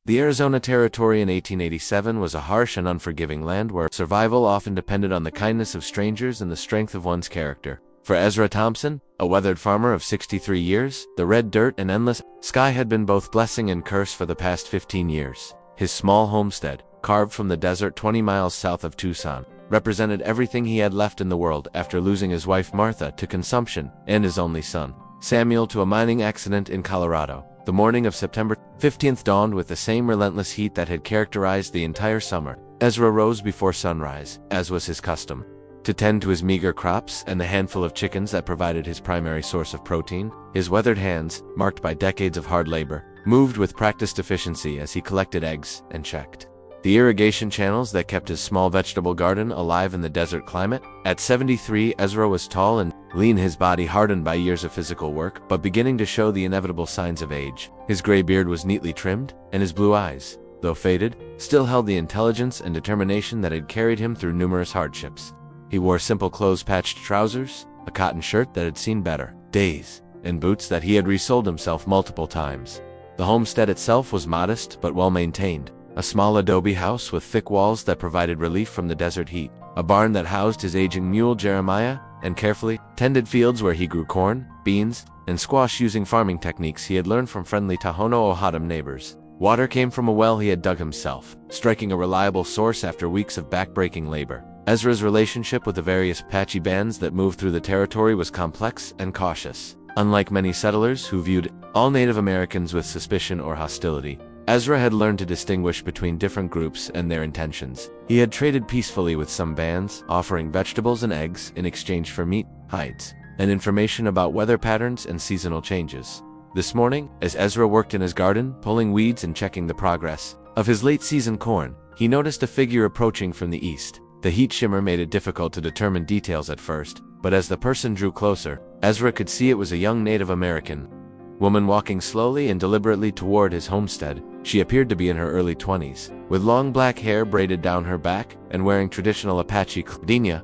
The Arizona Territory in 1887 was a harsh and unforgiving land where survival often depended on the kindness of strangers and the strength of one's character. For Ezra Thompson, a weathered farmer of 63 years, the red dirt and endless sky had been both blessing and curse for the past 15 years. His small homestead, carved from the desert 20 miles south of Tucson, represented everything he had left in the world after losing his wife Martha to consumption and his only son, Samuel, to a mining accident in Colorado. The morning of September 15th dawned with the same relentless heat that had characterized the entire summer. Ezra rose before sunrise, as was his custom, to tend to his meager crops and the handful of chickens that provided his primary source of protein. His weathered hands, marked by decades of hard labor, moved with practiced efficiency as he collected eggs and checked the irrigation channels that kept his small vegetable garden alive in the desert climate. At 73, Ezra was tall and lean, his body hardened by years of physical work, but beginning to show the inevitable signs of age. His gray beard was neatly trimmed, and his blue eyes, though faded, still held the intelligence and determination that had carried him through numerous hardships. He wore simple clothes-patched trousers, a cotton shirt that had seen better days, and boots that he had resoled himself multiple times. The homestead itself was modest but well-maintained. A small adobe house with thick walls that provided relief from the desert heat, a barn that housed his aging mule Jeremiah, and carefully tended fields where he grew corn, beans, and squash using farming techniques he had learned from friendly Tohono O'odham neighbors. Water came from a well he had dug himself, striking a reliable source after weeks of back-breaking labor. Ezra's relationship with the various Apache bands that moved through the territory was complex and cautious. Unlike many settlers who viewed all Native Americans with suspicion or hostility, Ezra had learned to distinguish between different groups and their intentions. He had traded peacefully with some bands, offering vegetables and eggs in exchange for meat, hides, and information about weather patterns and seasonal changes. This morning, as Ezra worked in his garden, pulling weeds and checking the progress of his late-season corn, he noticed a figure approaching from the east. The heat shimmer made it difficult to determine details at first, but as the person drew closer, Ezra could see it was a young Native American woman walking slowly and deliberately toward his homestead. She appeared to be in her early 20s, with long black hair braided down her back and wearing traditional Apache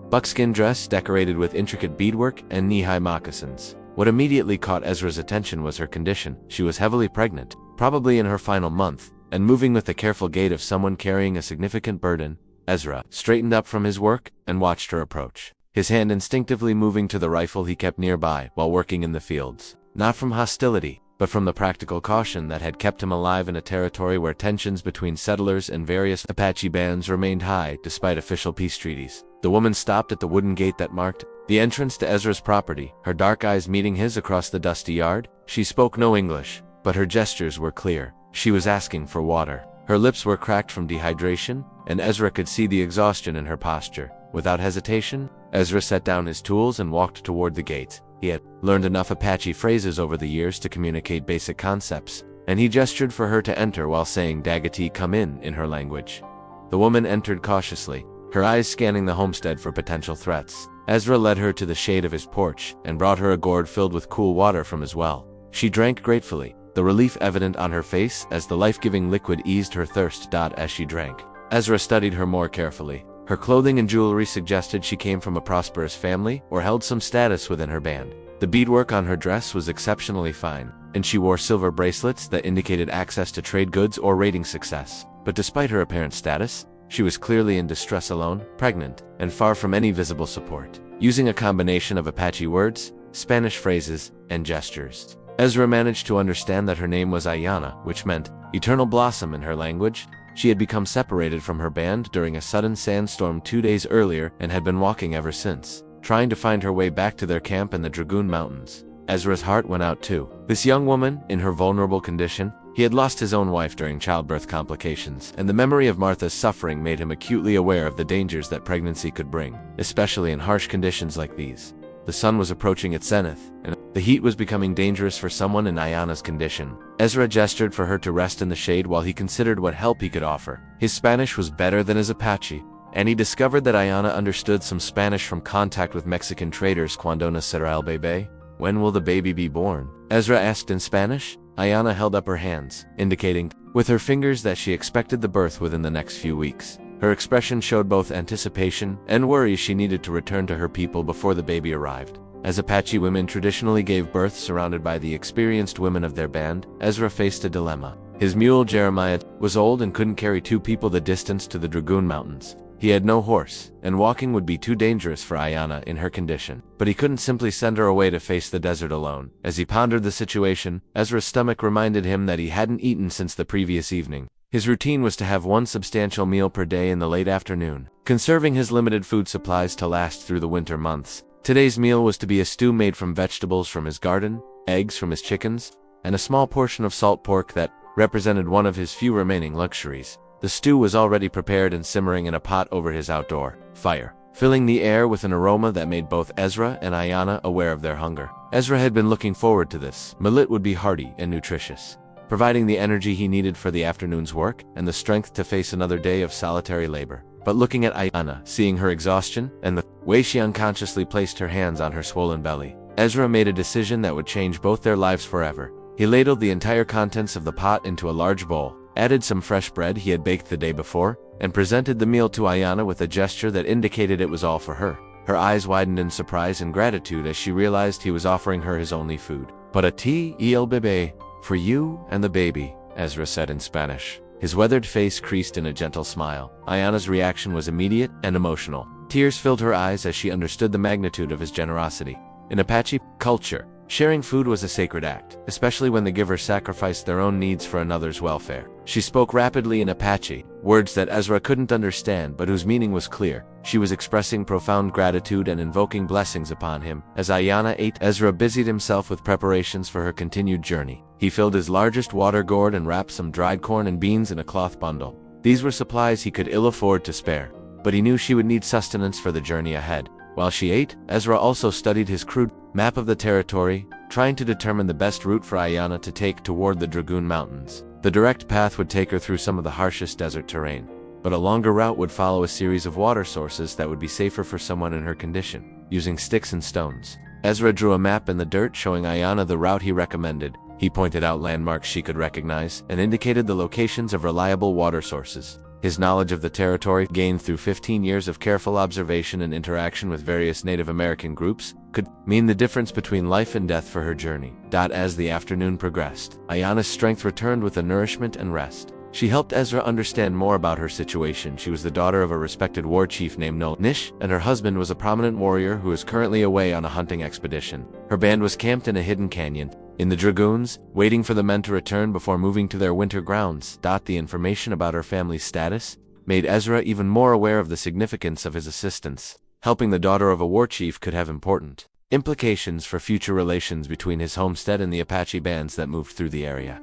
buckskin dress decorated with intricate beadwork and knee-high moccasins. What immediately caught Ezra's attention was her condition. She was heavily pregnant, probably in her final month, and moving with the careful gait of someone carrying a significant burden. Ezra straightened up from his work and watched her approach, his hand instinctively moving to the rifle he kept nearby while working in the fields. Not from hostility, but from the practical caution that had kept him alive in a territory where tensions between settlers and various Apache bands remained high despite official peace treaties. The woman stopped at the wooden gate that marked the entrance to Ezra's property, her dark eyes meeting his across the dusty yard. She spoke no English, but her gestures were clear. She was asking for water. Her lips were cracked from dehydration, and Ezra could see the exhaustion in her posture. Without hesitation, Ezra set down his tools and walked toward the gate. He had learned enough Apache phrases over the years to communicate basic concepts, and he gestured for her to enter while saying "Dagati, come in her language. The woman entered cautiously, her eyes scanning the homestead for potential threats. Ezra led her to the shade of his porch and brought her a gourd filled with cool water from his well. She drank gratefully, the relief evident on her face as the life-giving liquid eased her thirst. As she drank, Ezra studied her more carefully. Her clothing and jewelry suggested she came from a prosperous family or held some status within her band. The beadwork on her dress was exceptionally fine, and she wore silver bracelets that indicated access to trade goods or raiding success. But despite her apparent status, she was clearly in distress, alone, pregnant, and far from any visible support. Using a combination of Apache words, Spanish phrases, and gestures, Ezra managed to understand that her name was AIYANA, which meant eternal blossom in her language. She had become separated from her band during a sudden sandstorm 2 days earlier and had been walking ever since, trying to find her way back to their camp in the Dragoon Mountains. Ezra's heart went out too. This young woman, in her vulnerable condition, he had lost his own wife during childbirth complications, and the memory of Martha's suffering made him acutely aware of the dangers that pregnancy could bring, especially in harsh conditions like these. The sun was approaching its zenith, and the heat was becoming dangerous for someone in AIYANA's condition. Ezra gestured for her to rest in the shade while he considered what help he could offer. His Spanish was better than his Apache, and he discovered that AIYANA understood some Spanish from contact with Mexican traders. Cuando nacerá el bebé? When will the baby be born? Ezra asked in Spanish. AIYANA held up her hands, indicating with her fingers that she expected the birth within the next few weeks. Her expression showed both anticipation and worry. She needed to return to her people before the baby arrived. As Apache women traditionally gave birth surrounded by the experienced women of their band, Ezra faced a dilemma. His mule, Jeremiah, was old and couldn't carry 2 people the distance to the Dragoon Mountains. He had no horse, and walking would be too dangerous for AIYANA in her condition. But he couldn't simply send her away to face the desert alone. As he pondered the situation, Ezra's stomach reminded him that he hadn't eaten since the previous evening. His routine was to have 1 substantial meal per day in the late afternoon, conserving his limited food supplies to last through the winter months. Today's meal was to be a stew made from vegetables from his garden, eggs from his chickens, and a small portion of salt pork that represented one of his few remaining luxuries. The stew was already prepared and simmering in a pot over his outdoor fire, filling the air with an aroma that made both Ezra and AIYANA aware of their hunger. Ezra had been looking forward to this. Millet would be hearty and nutritious, providing the energy he needed for the afternoon's work and the strength to face another day of solitary labor. But looking at AIYANA, seeing her exhaustion and the way she unconsciously placed her hands on her swollen belly, Ezra made a decision that would change both their lives forever. He ladled the entire contents of the pot into a large bowl, added some fresh bread he had baked the day before, and presented the meal to AIYANA with a gesture that indicated it was all for her. Her eyes widened in surprise and gratitude as she realized he was offering her his only food. "Para ti y el bebé," for you and the baby, Ezra said in Spanish. His weathered face creased in a gentle smile. AIYANA's reaction was immediate and emotional. Tears filled her eyes as she understood the magnitude of his generosity. In Apache culture, sharing food was a sacred act, especially when the giver sacrificed their own needs for another's welfare. She spoke rapidly in Apache, words that Ezra couldn't understand but whose meaning was clear. She was expressing profound gratitude and invoking blessings upon him. As AIYANA ate, Ezra busied himself with preparations for her continued journey. He filled his largest water gourd and wrapped some dried corn and beans in a cloth bundle. These were supplies he could ill afford to spare, but he knew she would need sustenance for the journey ahead. While she ate, Ezra also studied his crude map of the territory, trying to determine the best route for AIYANA to take toward the Dragoon Mountains. The direct path would take her through some of the harshest desert terrain, but a longer route would follow a series of water sources that would be safer for someone in her condition, using sticks and stones. Ezra drew a map in the dirt showing AIYANA the route he recommended. He pointed out landmarks she could recognize and indicated the locations of reliable water sources. His knowledge of the territory, gained through 15 years of careful observation and interaction with various Native American groups, could mean the difference between life and death for her journey. As the afternoon progressed, AIYANA's strength returned with the nourishment and rest. She helped Ezra understand more about her situation. She was the daughter of a respected war chief named Naalnish, and her husband was a prominent warrior who is currently away on a hunting expedition. Her band was camped in a hidden canyon in the Dragoons, waiting for the men to return before moving to their winter grounds. The information about her family's status made Ezra even more aware of the significance of his assistance. Helping the daughter of a war chief could have important implications for future relations between his homestead and the Apache bands that moved through the area.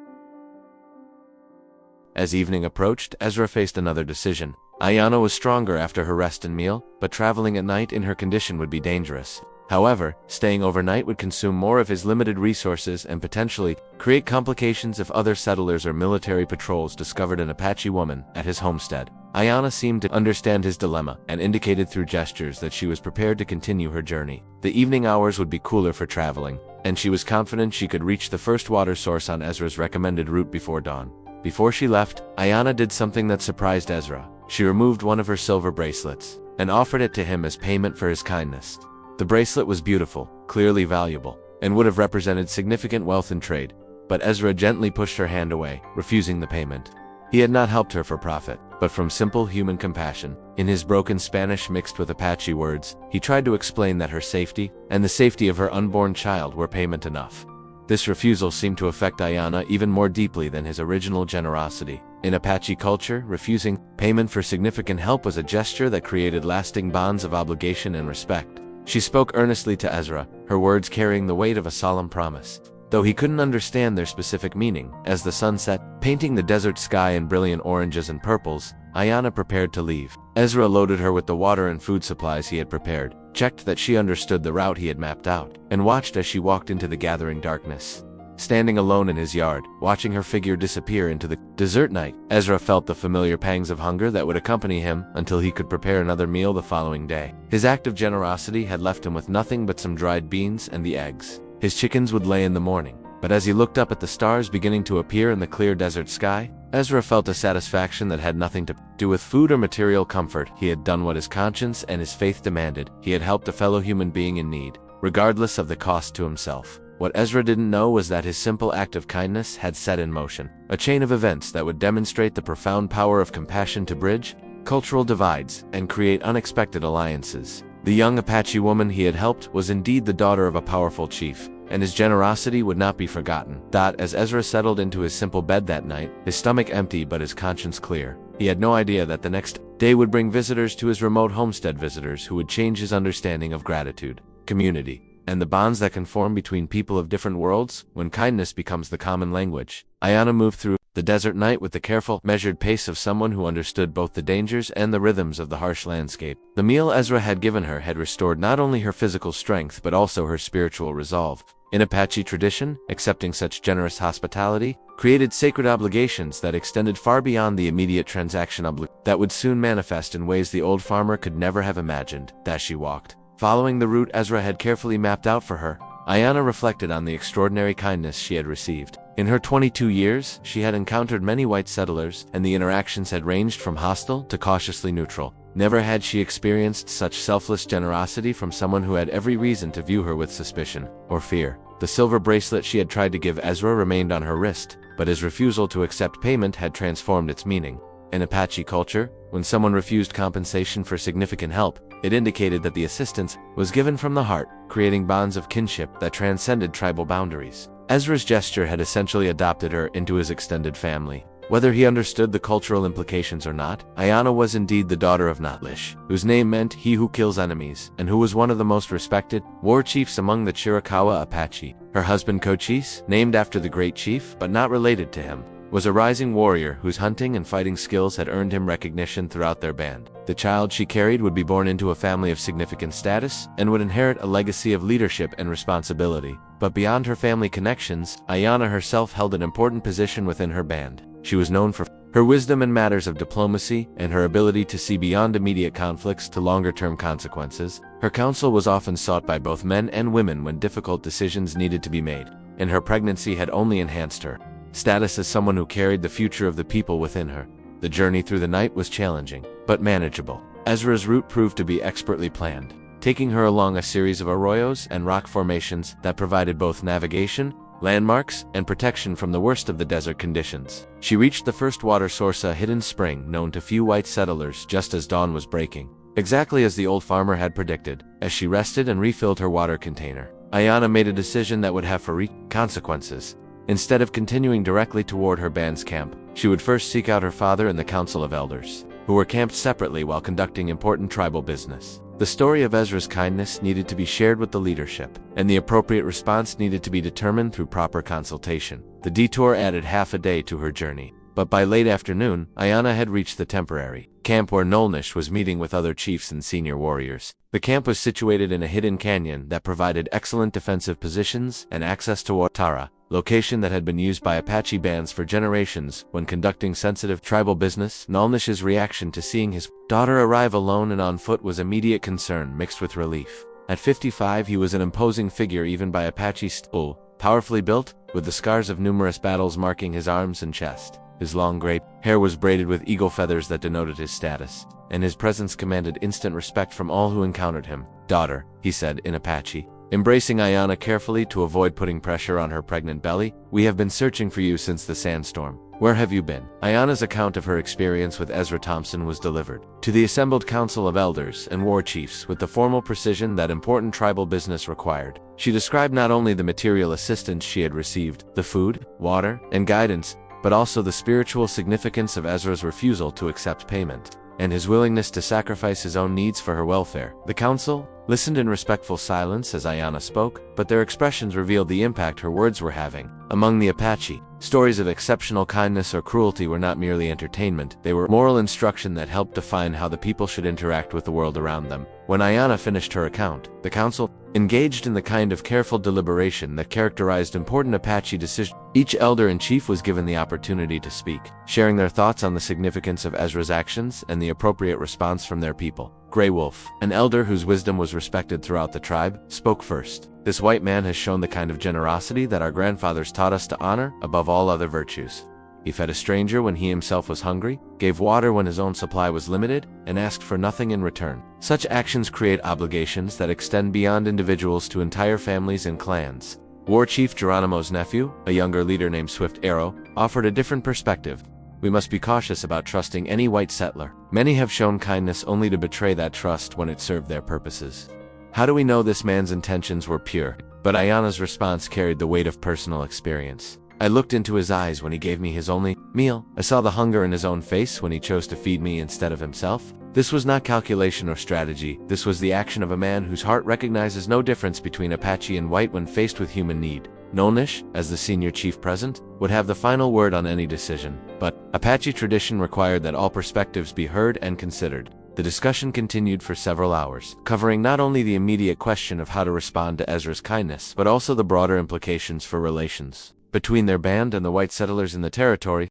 As evening approached, Ezra faced another decision. AIYANA was stronger after her rest and meal, but traveling at night in her condition would be dangerous. However, staying overnight would consume more of his limited resources and potentially create complications if other settlers or military patrols discovered an Apache woman at his homestead. AIYANA seemed to understand his dilemma and indicated through gestures that she was prepared to continue her journey. The evening hours would be cooler for traveling, and she was confident she could reach the first water source on Ezra's recommended route before dawn. Before she left, AIYANA did something that surprised Ezra. She removed one of her silver bracelets and offered it to him as payment for his kindness. The bracelet was beautiful, clearly valuable, and would have represented significant wealth in trade, but Ezra gently pushed her hand away, refusing the payment. He had not helped her for profit, but from simple human compassion. In his broken Spanish mixed with Apache words, he tried to explain that her safety and the safety of her unborn child were payment enough. This refusal seemed to affect AIYANA even more deeply than his original generosity. In Apache culture, refusing payment for significant help was a gesture that created lasting bonds of obligation and respect. She spoke earnestly to Ezra, her words carrying the weight of a solemn promise. Though he couldn't understand their specific meaning, as the sun set, painting the desert sky in brilliant oranges and purples, AIYANA prepared to leave. Ezra loaded her with the water and food supplies he had prepared, checked that she understood the route he had mapped out, and watched as she walked into the gathering darkness. Standing alone in his yard, watching her figure disappear into the desert night, Ezra felt the familiar pangs of hunger that would accompany him until he could prepare another meal the following day. His act of generosity had left him with nothing but some dried beans and the eggs his chickens would lay in the morning. But as he looked up at the stars beginning to appear in the clear desert sky, Ezra felt a satisfaction that had nothing to do with food or material comfort. He had done what his conscience and his faith demanded. He had helped a fellow human being in need, regardless of the cost to himself. What Ezra didn't know was that his simple act of kindness had set in motion a chain of events that would demonstrate the profound power of compassion to bridge cultural divides and create unexpected alliances. The young Apache woman he had helped was indeed the daughter of a powerful chief, and his generosity would not be forgotten. As Ezra settled into his simple bed that night, his stomach empty but his conscience clear, he had no idea that the next day would bring visitors to his remote homestead, visitors who would change his understanding of gratitude, community, and the bonds that can form between people of different worlds when kindness becomes the common language. AIYANA moved through the desert night with the careful, measured pace of someone who understood both the dangers and the rhythms of the harsh landscape. The meal Ezra had given her had restored not only her physical strength but also her spiritual resolve. In Apache tradition, accepting such generous hospitality created sacred obligations that extended far beyond the immediate transaction that would soon manifest in ways the old farmer could never have imagined. As she walked, following the route Ezra had carefully mapped out for her, AIYANA reflected on the extraordinary kindness she had received. In her 22 years, she had encountered many white settlers, and the interactions had ranged from hostile to cautiously neutral. Never had she experienced such selfless generosity from someone who had every reason to view her with suspicion or fear. The silver bracelet she had tried to give Ezra remained on her wrist, but his refusal to accept payment had transformed its meaning. In Apache culture, when someone refused compensation for significant help, it indicated that the assistance was given from the heart, creating bonds of kinship that transcended tribal boundaries. Ezra's gesture had essentially adopted her into his extended family. Whether he understood the cultural implications or not, AIYANA was indeed the daughter of Naalnish, whose name meant he who kills enemies, and who was one of the most respected war chiefs among the Chiricahua Apache. Her husband Cochise, named after the great chief but not related to him, was a rising warrior whose hunting and fighting skills had earned him recognition throughout their band. The child she carried would be born into a family of significant status and would inherit a legacy of leadership and responsibility. But beyond her family connections, AIYANA herself held an important position within her band. She was known for her wisdom in matters of diplomacy and her ability to see beyond immediate conflicts to longer-term consequences. Her counsel was often sought by both men and women when difficult decisions needed to be made, and her pregnancy had only enhanced her status as someone who carried the future of the people within her. The journey through the night was challenging, but manageable. Ezra's route proved to be expertly planned, taking her along a series of arroyos and rock formations that provided both navigation, landmarks, and protection from the worst of the desert conditions. She reached the first water source, a hidden spring known to few white settlers, just as dawn was breaking. Exactly as the old farmer had predicted, as she rested and refilled her water container, AIYANA made a decision that would have consequences. Instead of continuing directly toward her band's camp, she would first seek out her father and the council of elders, who were camped separately while conducting important tribal business. The story of Ezra's kindness needed to be shared with the leadership, and the appropriate response needed to be determined through proper consultation. The detour added half a day to her journey, but by late afternoon, AIYANA had reached the temporary camp where Naalnish was meeting with other chiefs and senior warriors. The camp was situated in a hidden canyon that provided excellent defensive positions and access to Watara, location that had been used by Apache bands for generations when conducting sensitive tribal business. Naalnish's reaction to seeing his daughter arrive alone and on foot was immediate concern mixed with relief. At 55, he was an imposing figure even by Apache style, powerfully built, with the scars of numerous battles marking his arms and chest. His long gray hair was braided with eagle feathers that denoted his status, and his presence commanded instant respect from all who encountered him. "Daughter," he said in Apache, embracing AIYANA carefully to avoid putting pressure on her pregnant belly, "we have been searching for you since the sandstorm. Where have you been?" AIYANA's account of her experience with Ezra Thompson was delivered to the assembled council of elders and war chiefs with the formal precision that important tribal business required. She described not only the material assistance she had received, the food, water, and guidance, but also the spiritual significance of Ezra's refusal to accept payment, and his willingness to sacrifice his own needs for her welfare. The council listened in respectful silence as AIYANA spoke, but their expressions revealed the impact her words were having. Among the Apache, stories of exceptional kindness or cruelty were not merely entertainment, they were moral instruction that helped define how the people should interact with the world around them. When AIYANA finished her account, the council engaged in the kind of careful deliberation that characterized important Apache decisions. Each elder and chief was given the opportunity to speak, sharing their thoughts on the significance of Ezra's actions and the appropriate response from their people. Grey Wolf, an elder whose wisdom was respected throughout the tribe, spoke first. "This white man has shown the kind of generosity that our grandfathers taught us to honor above all other virtues. He fed a stranger when he himself was hungry, gave water when his own supply was limited, and asked for nothing in return. Such actions create obligations that extend beyond individuals to entire families and clans." War Chief Geronimo's nephew, a younger leader named Swift Arrow, offered a different perspective. We must be cautious about trusting any white settler. Many have shown kindness only to betray that trust when it served their purposes. How do we know this man's intentions were pure? But AIYANA's response carried the weight of personal experience. I looked into his eyes when he gave me his only meal. I saw the hunger in his own face when he chose to feed me instead of himself. This was not calculation or strategy. This was the action of a man whose heart recognizes no difference between Apache and white when faced with human need. Naalnish, as the senior chief present, would have the final word on any decision, but Apache tradition required that all perspectives be heard and considered. The discussion continued for several hours, covering not only the immediate question of how to respond to Ezra's kindness, but also the broader implications for relations between their band and the white settlers in the territory.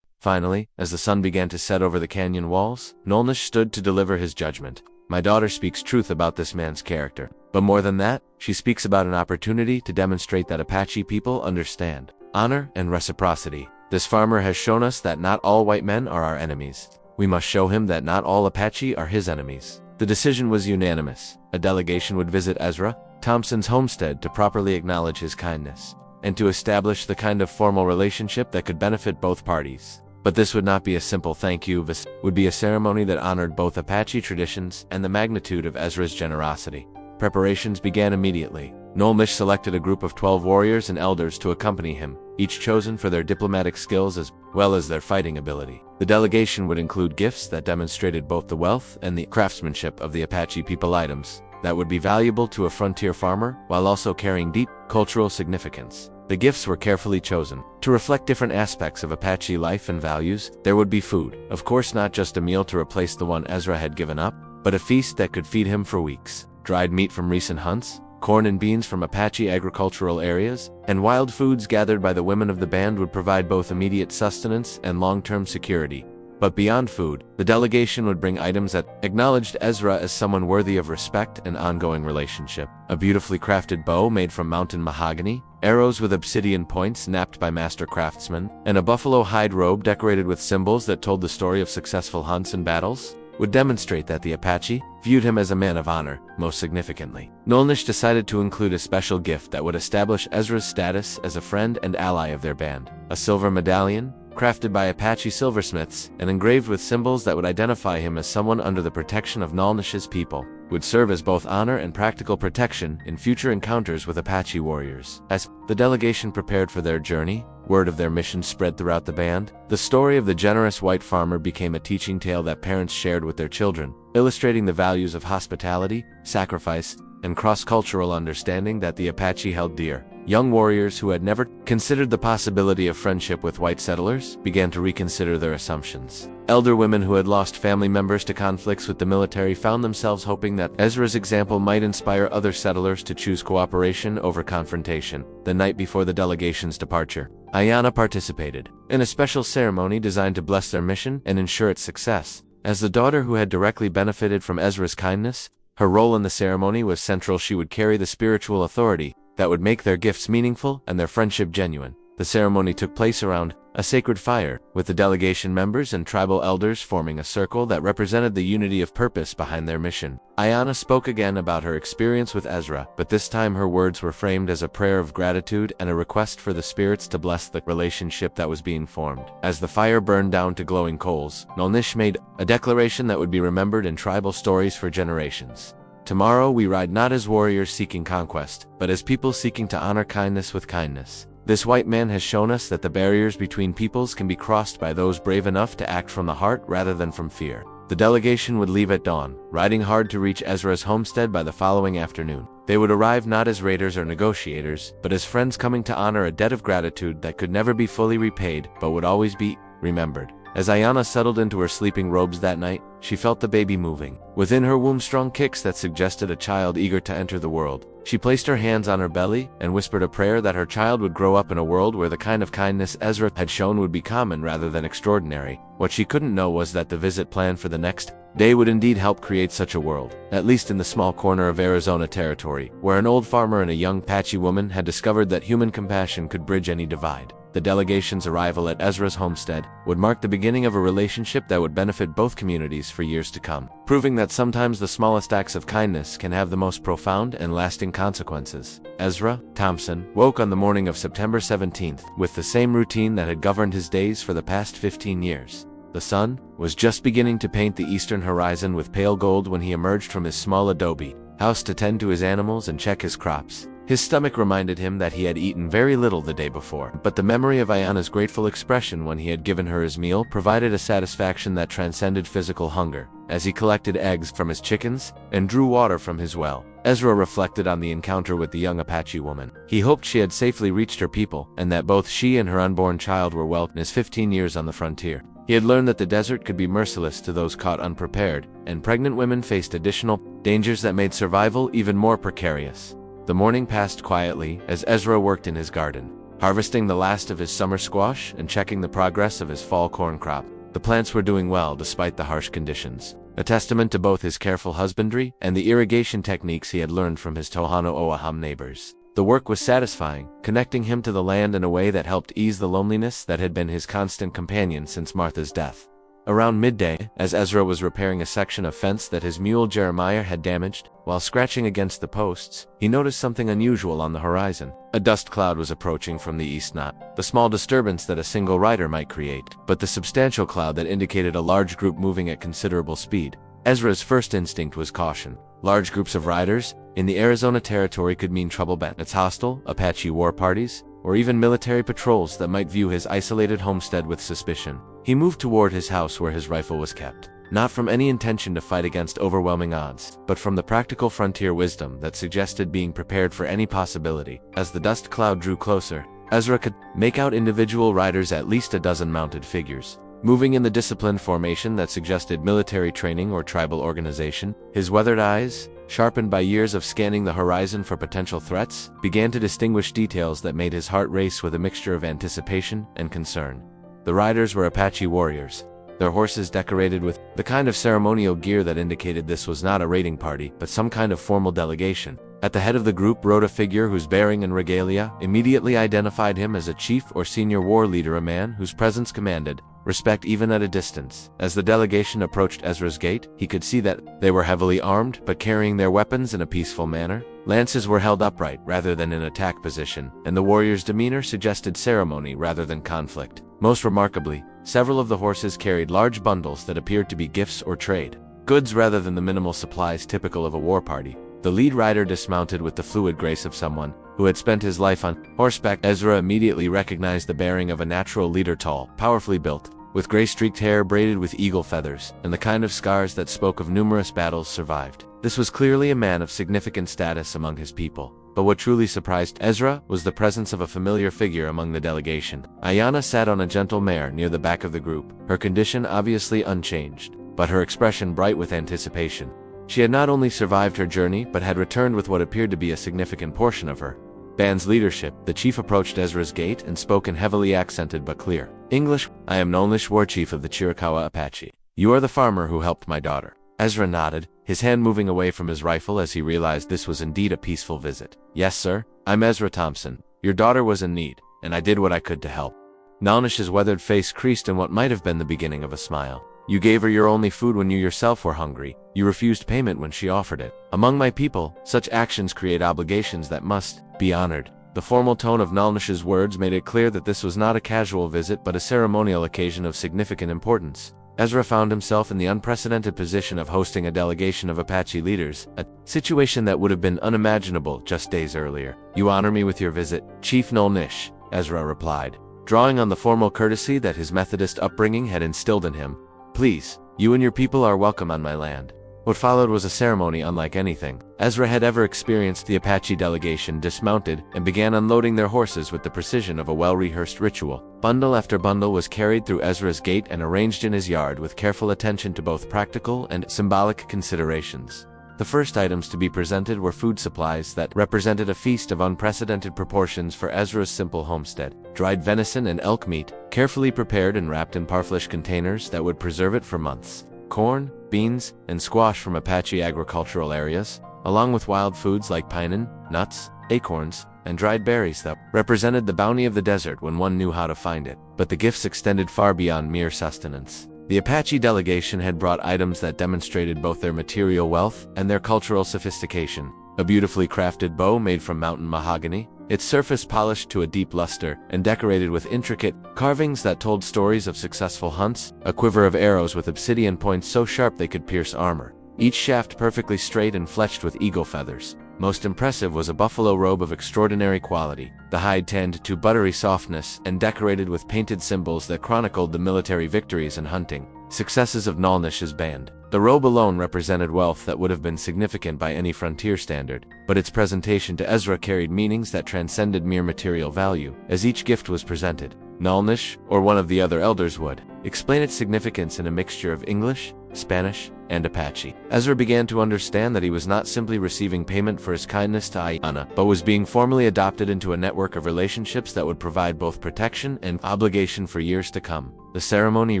Finally, as the sun began to set over the canyon walls, Naalnish stood to deliver his judgment. My daughter speaks truth about this man's character. But more than that, she speaks about an opportunity to demonstrate that Apache people understand honor and reciprocity. This farmer has shown us that not all white men are our enemies. We must show him that not all Apache are his enemies. The decision was unanimous. A delegation would visit Ezra Thompson's homestead to properly acknowledge his kindness, and to establish the kind of formal relationship that could benefit both parties. But this would not be a simple thank you, this would be a ceremony that honored both Apache traditions and the magnitude of Ezra's generosity. Preparations began immediately. Naalnish selected a group of 12 warriors and elders to accompany him, each chosen for their diplomatic skills as well as their fighting ability. The delegation would include gifts that demonstrated both the wealth and the craftsmanship of the Apache people, items that would be valuable to a frontier farmer while also carrying deep cultural significance. The gifts were carefully chosen to reflect different aspects of Apache life and values. There would be food, of course not just a meal to replace the one Ezra had given up, but a feast that could feed him for weeks. Dried meat from recent hunts, corn and beans from Apache agricultural areas, and wild foods gathered by the women of the band would provide both immediate sustenance and long-term security. But beyond food, the delegation would bring items that acknowledged Ezra as someone worthy of respect and ongoing relationship. A beautifully crafted bow made from mountain mahogany, arrows with obsidian points napped by master craftsmen, and a buffalo hide robe decorated with symbols that told the story of successful hunts and battles would demonstrate that the Apache viewed him as a man of honor. Most significantly, Naalnish decided to include a special gift that would establish Ezra's status as a friend and ally of their band. A silver medallion, crafted by Apache silversmiths and engraved with symbols that would identify him as someone under the protection of Naalnish's people, would serve as both honor and practical protection in future encounters with Apache warriors. As the delegation prepared for their journey, word of their mission spread throughout the band. The story of the generous white farmer became a teaching tale that parents shared with their children, illustrating the values of hospitality, sacrifice, and cross-cultural understanding that the Apache held dear. Young warriors who had never considered the possibility of friendship with white settlers began to reconsider their assumptions. Elder women who had lost family members to conflicts with the military found themselves hoping that Ezra's example might inspire other settlers to choose cooperation over confrontation. The night before the delegation's departure, AIYANA participated in a special ceremony designed to bless their mission and ensure its success. As the daughter who had directly benefited from Ezra's kindness, her role in the ceremony was central. She would carry the spiritual authority that would make their gifts meaningful and their friendship genuine. The ceremony took place around a sacred fire, with the delegation members and tribal elders forming a circle that represented the unity of purpose behind their mission. AIYANA spoke again about her experience with Ezra, but this time her words were framed as a prayer of gratitude and a request for the spirits to bless the relationship that was being formed. As the fire burned down to glowing coals, Naalnish made a declaration that would be remembered in tribal stories for generations. Tomorrow we ride not as warriors seeking conquest, but as people seeking to honor kindness with kindness. This white man has shown us that the barriers between peoples can be crossed by those brave enough to act from the heart rather than from fear. The delegation would leave at dawn, riding hard to reach Ezra's homestead by the following afternoon. They would arrive not as raiders or negotiators, but as friends coming to honor a debt of gratitude that could never be fully repaid, but would always be remembered. As AIYANA settled into her sleeping robes that night, she felt the baby moving. Within her womb strong kicks that suggested a child eager to enter the world. She placed her hands on her belly and whispered a prayer that her child would grow up in a world where the kind of kindness Ezra had shown would be common rather than extraordinary. What she couldn't know was that the visit planned for the next day would indeed help create such a world, at least in the small corner of Arizona territory, where an old farmer and a young Apache woman had discovered that human compassion could bridge any divide. The delegation's arrival at Ezra's homestead would mark the beginning of a relationship that would benefit both communities for years to come, proving that sometimes the smallest acts of kindness can have the most profound and lasting consequences. Ezra Thompson woke on the morning of September 17th with the same routine that had governed his days for the past 15 years. The sun was just beginning to paint the eastern horizon with pale gold when he emerged from his small adobe house to tend to his animals and check his crops. His stomach reminded him that he had eaten very little the day before, but the memory of AIYANA's grateful expression when he had given her his meal provided a satisfaction that transcended physical hunger. As he collected eggs from his chickens and drew water from his well, Ezra reflected on the encounter with the young Apache woman. He hoped she had safely reached her people, and that both she and her unborn child were well in his 15 years on the frontier. He had learned that the desert could be merciless to those caught unprepared, and pregnant women faced additional dangers that made survival even more precarious. The morning passed quietly as Ezra worked in his garden, harvesting the last of his summer squash and checking the progress of his fall corn crop. The plants were doing well despite the harsh conditions, a testament to both his careful husbandry and the irrigation techniques he had learned from his Tohono O'ahu neighbors. The work was satisfying, connecting him to the land in a way that helped ease the loneliness that had been his constant companion since Martha's death. Around midday, as Ezra was repairing a section of fence that his mule Jeremiah had damaged, while scratching against the posts, he noticed something unusual on the horizon. A dust cloud was approaching from the east, not the small disturbance that a single rider might create, but the substantial cloud that indicated a large group moving at considerable speed. Ezra's first instinct was caution. Large groups of riders in the Arizona territory could mean trouble. It's hostile, Apache war parties, or even military patrols that might view his isolated homestead with suspicion. He moved toward his house where his rifle was kept, not from any intention to fight against overwhelming odds, but from the practical frontier wisdom that suggested being prepared for any possibility. As the dust cloud drew closer, Ezra could make out individual riders, at least a dozen mounted figures, moving in the disciplined formation that suggested military training or tribal organization. His weathered eyes, sharpened by years of scanning the horizon for potential threats, began to distinguish details that made his heart race with a mixture of anticipation and concern. The riders were Apache warriors, their horses decorated with the kind of ceremonial gear that indicated this was not a raiding party, but some kind of formal delegation. At the head of the group rode a figure whose bearing and regalia immediately identified him as a chief or senior war leader, a man whose presence commanded respect even at a distance. As the delegation approached Ezra's gate, he could see that they were heavily armed, but carrying their weapons in a peaceful manner. Lances were held upright rather than in attack position, and the warriors' demeanor suggested ceremony rather than conflict. Most remarkably, several of the horses carried large bundles that appeared to be gifts or trade goods rather than the minimal supplies typical of a war party. The lead rider dismounted with the fluid grace of someone who had spent his life on horseback. Ezra immediately recognized the bearing of a natural leader, tall, powerfully built, with gray-streaked hair braided with eagle feathers, and the kind of scars that spoke of numerous battles survived. This was clearly a man of significant status among his people. But what truly surprised Ezra was the presence of a familiar figure among the delegation. AIYANA sat on a gentle mare near the back of the group, her condition obviously unchanged, but her expression bright with anticipation. She had not only survived her journey, but had returned with what appeared to be a significant portion of her band's leadership. The chief approached Ezra's gate and spoke in heavily accented but clear English. "I am Naalnish, War Chief of the Chiricahua Apache. You are the farmer who helped my daughter." Ezra nodded, his hand moving away from his rifle as he realized this was indeed a peaceful visit. "Yes, sir. I'm Ezra Thompson. Your daughter was in need, and I did what I could to help." Naalnish's weathered face creased in what might have been the beginning of a smile. "You gave her your only food when you yourself were hungry. You refused payment when she offered it. Among my people, such actions create obligations that must be honored." The formal tone of Naalnish's words made it clear that this was not a casual visit but a ceremonial occasion of significant importance. Ezra found himself in the unprecedented position of hosting a delegation of Apache leaders, a situation that would have been unimaginable just days earlier. "You honor me with your visit, Chief Naalnish," Ezra replied, drawing on the formal courtesy that his Methodist upbringing had instilled in him. "Please, you and your people are welcome on my land." What followed was a ceremony unlike anything Ezra had ever experienced. The Apache delegation dismounted and began unloading their horses with the precision of a well-rehearsed ritual. Bundle after bundle was carried through Ezra's gate and arranged in his yard with careful attention to both practical and symbolic considerations. The first items to be presented were food supplies that represented a feast of unprecedented proportions for Ezra's simple homestead. Dried venison and elk meat, carefully prepared and wrapped in parfleche containers that would preserve it for months. Corn, beans, and squash from Apache agricultural areas, along with wild foods like pinene, nuts, acorns, and dried berries that represented the bounty of the desert when one knew how to find it. But the gifts extended far beyond mere sustenance. The Apache delegation had brought items that demonstrated both their material wealth and their cultural sophistication. A beautifully crafted bow made from mountain mahogany, its surface polished to a deep luster and decorated with intricate carvings that told stories of successful hunts, a quiver of arrows with obsidian points so sharp they could pierce armor, each shaft perfectly straight and fletched with eagle feathers. Most impressive was a buffalo robe of extraordinary quality, the hide tanned to buttery softness and decorated with painted symbols that chronicled the military victories and hunting successes of Naalnish's band. The robe alone represented wealth that would have been significant by any frontier standard, but its presentation to Ezra carried meanings that transcended mere material value. As each gift was presented, Naalnish, or one of the other elders, would explain its significance in a mixture of English, Spanish, and Apache. Ezra began to understand that he was not simply receiving payment for his kindness to AIYANA, but was being formally adopted into a network of relationships that would provide both protection and obligation for years to come. The ceremony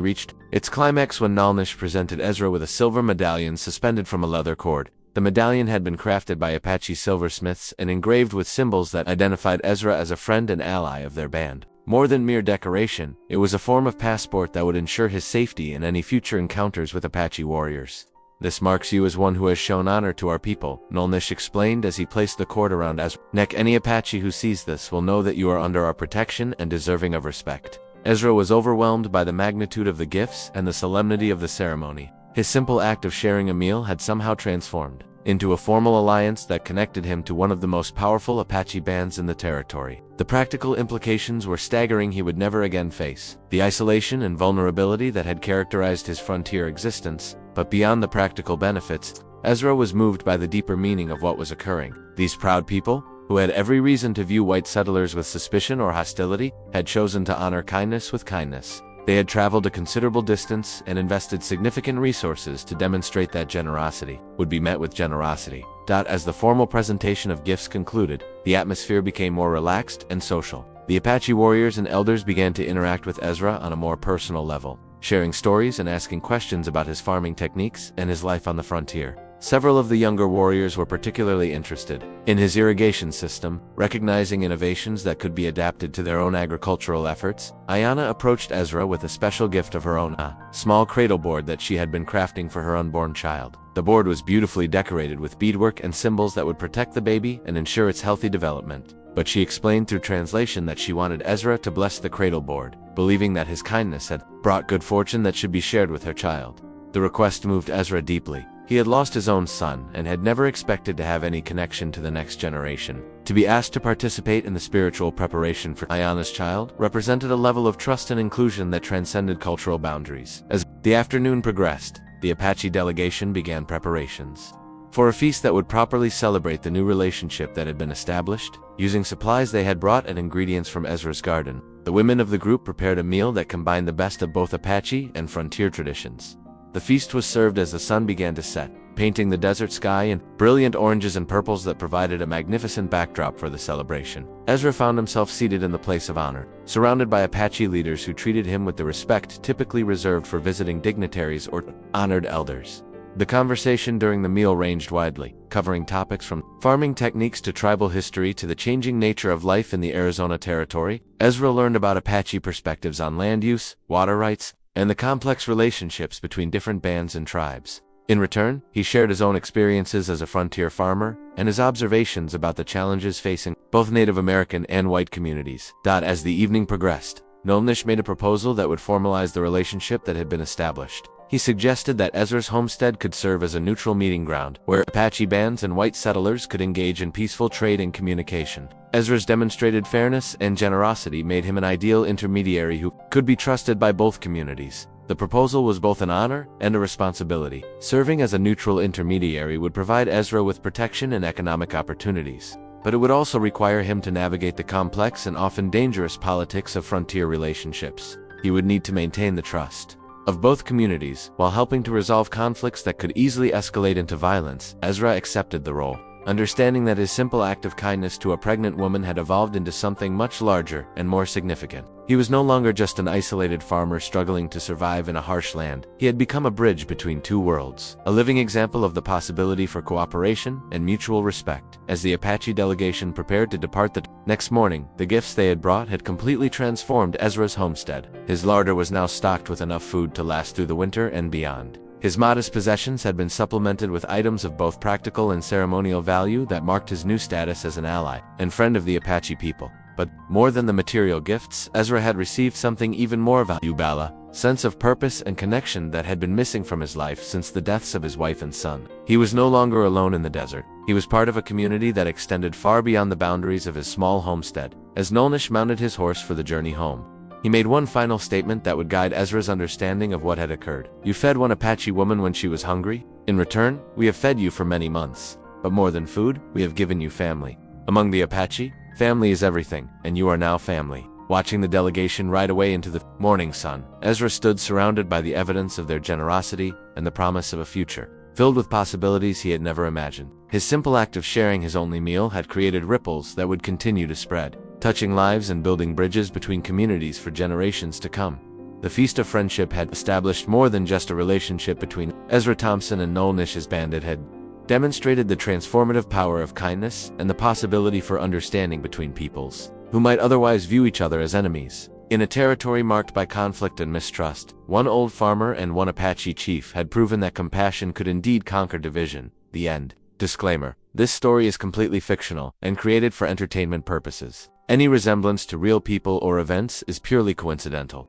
reached its climax when Naalnish presented Ezra with a silver medallion suspended from a leather cord. The medallion had been crafted by Apache silversmiths and engraved with symbols that identified Ezra as a friend and ally of their band. More than mere decoration, it was a form of passport that would ensure his safety in any future encounters with Apache warriors. "This marks you as one who has shown honor to our people," Naalnish explained as he placed the cord around Ezra's neck. "Any Apache who sees this will know that you are under our protection and deserving of respect." Ezra was overwhelmed by the magnitude of the gifts and the solemnity of the ceremony. His simple act of sharing a meal had somehow transformed into a formal alliance that connected him to one of the most powerful Apache bands in the territory. The practical implications were staggering. He would never again face the isolation and vulnerability that had characterized his frontier existence. But beyond the practical benefits, Ezra was moved by the deeper meaning of what was occurring. These proud people, who had every reason to view white settlers with suspicion or hostility, had chosen to honor kindness with kindness. They had traveled a considerable distance and invested significant resources to demonstrate that generosity would be met with generosity. As the formal presentation of gifts concluded, the atmosphere became more relaxed and social. The Apache warriors and elders began to interact with Ezra on a more personal level, sharing stories and asking questions about his farming techniques and his life on the frontier. Several of the younger warriors were particularly interested in his irrigation system, recognizing innovations that could be adapted to their own agricultural efforts. AIYANA approached Ezra with a special gift of her own, a small cradle board that she had been crafting for her unborn child. The board was beautifully decorated with beadwork and symbols that would protect the baby and ensure its healthy development. But she explained through translation that she wanted Ezra to bless the cradle board, believing that his kindness had brought good fortune that should be shared with her child. The request moved Ezra deeply. He had lost his own son and had never expected to have any connection to the next generation. To be asked to participate in the spiritual preparation for AIYANA's child represented a level of trust and inclusion that transcended cultural boundaries. As the afternoon progressed, the Apache delegation began preparations for a feast that would properly celebrate the new relationship that had been established. Using supplies they had brought and ingredients from Ezra's garden, the women of the group prepared a meal that combined the best of both Apache and frontier traditions. The feast was served as the sun began to set, painting the desert sky in brilliant oranges and purples that provided a magnificent backdrop for the celebration. Ezra found himself seated in the place of honor, surrounded by Apache leaders who treated him with the respect typically reserved for visiting dignitaries or honored elders. The conversation during the meal ranged widely, covering topics from farming techniques to tribal history to the changing nature of life in the Arizona territory. Ezra learned about Apache perspectives on land use, water rights, and the complex relationships between different bands and tribes. In return, he shared his own experiences as a frontier farmer and his observations about the challenges facing both Native American and white communities. As the evening progressed, Naalnish made a proposal that would formalize the relationship that had been established. He suggested that Ezra's homestead could serve as a neutral meeting ground, where Apache bands and white settlers could engage in peaceful trade and communication. Ezra's demonstrated fairness and generosity made him an ideal intermediary who could be trusted by both communities. The proposal was both an honor and a responsibility. Serving as a neutral intermediary would provide Ezra with protection and economic opportunities, but it would also require him to navigate the complex and often dangerous politics of frontier relationships. He would need to maintain the trust of both communities while helping to resolve conflicts that could easily escalate into violence. Ezra accepted the role, understanding that his simple act of kindness to a pregnant woman had evolved into something much larger and more significant. He was no longer just an isolated farmer struggling to survive in a harsh land. He had become a bridge between two worlds, a living example of the possibility for cooperation and mutual respect. As the Apache delegation prepared to depart the next morning, the gifts they had brought had completely transformed Ezra's homestead. His larder was now stocked with enough food to last through the winter and beyond. His modest possessions had been supplemented with items of both practical and ceremonial value that marked his new status as an ally and friend of the Apache people. But more than the material gifts, Ezra had received something even more valuable, sense of purpose and connection that had been missing from his life since the deaths of his wife and son. He was no longer alone in the desert. He was part of a community that extended far beyond the boundaries of his small homestead. As Naalnish mounted his horse for the journey home, he made one final statement that would guide Ezra's understanding of what had occurred. "You fed one Apache woman when she was hungry. In return, we have fed you for many months. But more than food, we have given you family. Among the Apache, family is everything, and you are now family." Watching the delegation ride away into the morning sun, Ezra stood surrounded by the evidence of their generosity and the promise of a future filled with possibilities he had never imagined. His simple act of sharing his only meal had created ripples that would continue to spread, touching lives and building bridges between communities for generations to come. The Feast of Friendship had established more than just a relationship between Ezra Thompson and Naalnish's band. It had demonstrated the transformative power of kindness and the possibility for understanding between peoples who might otherwise view each other as enemies. In a territory marked by conflict and mistrust, one old farmer and one Apache chief had proven that compassion could indeed conquer division. The end. Disclaimer: this story is completely fictional and created for entertainment purposes. Any resemblance to real people or events is purely coincidental.